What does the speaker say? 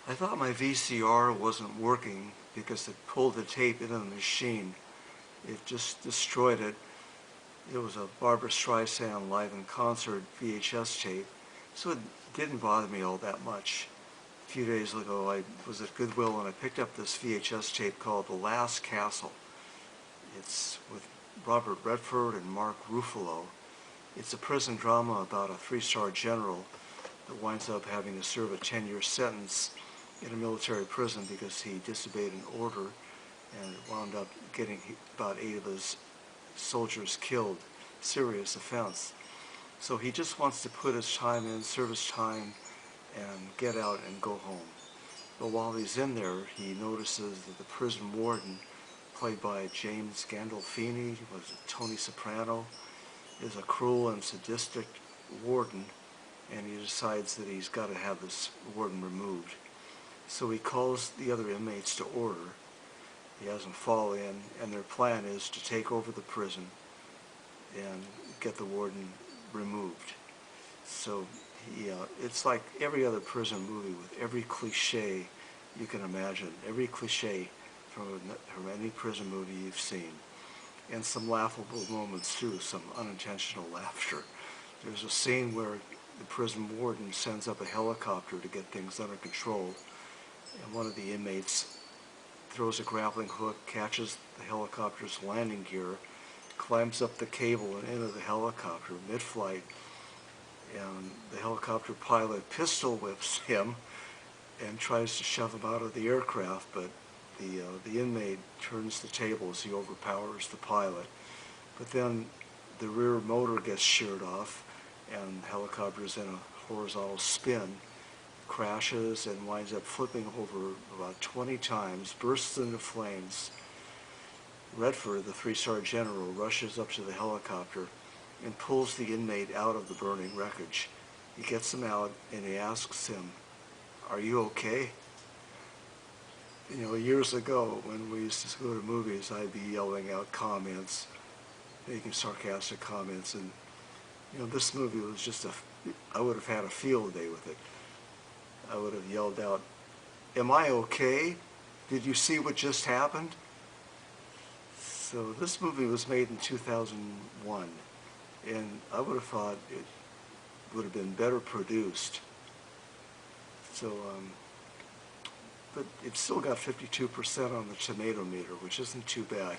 I thought my VCR wasn't working because it pulled the tape into the machine. It just destroyed it. It was a Barbra Streisand live in concert VHS tape, so it didn't bother me all that much. A few days ago I was at Goodwill and I picked up this VHS tape called The Last Castle. It's with Robert Redford and Mark Ruffalo. It's a prison drama about a three-star general that winds up having to serve a 10-year sentence in a military prison because he disobeyed an order, and it wound up getting about 8 of his soldiers killed. Serious offense. So he just wants to put his time in, serve his time, and get out and go home. But while he's in there, he notices that the prison warden, played by James Gandolfini, was Tony Soprano, is a cruel and sadistic warden, and he decides that he's got to have this warden removed. So he calls the other inmates to order. He has them fall in, and their plan is to take over the prison and get the warden removed. So it's like every other prison movie with every cliche you can imagine, every cliche from any prison movie you've seen. And some laughable moments too, some unintentional laughter. There's a scene where the prison warden sends up a helicopter to get things under control, and one of the inmates throws a grappling hook, catches the helicopter's landing gear, climbs up the cable and into the helicopter mid-flight, and the helicopter pilot pistol whips him and tries to shove him out of the aircraft, but the inmate turns the tables. He overpowers the pilot. But then the rear motor gets sheared off, and the helicopter's in a horizontal spin, crashes and winds up flipping over about 20 times, bursts into flames. Redford, the three-star general, rushes up to the helicopter and pulls the inmate out of the burning wreckage. He gets him out and he asks him, "Are you okay?" You know, years ago when we used to go to movies, I'd be yelling out comments, making sarcastic comments, and you know, this movie was just I would have had a field day with it. I would have yelled out, "Am I okay? Did you see what just happened?" So this movie was made in 2001, and I would have thought it would have been better produced. So, but it still got 52% on the tomato meter, which isn't too bad.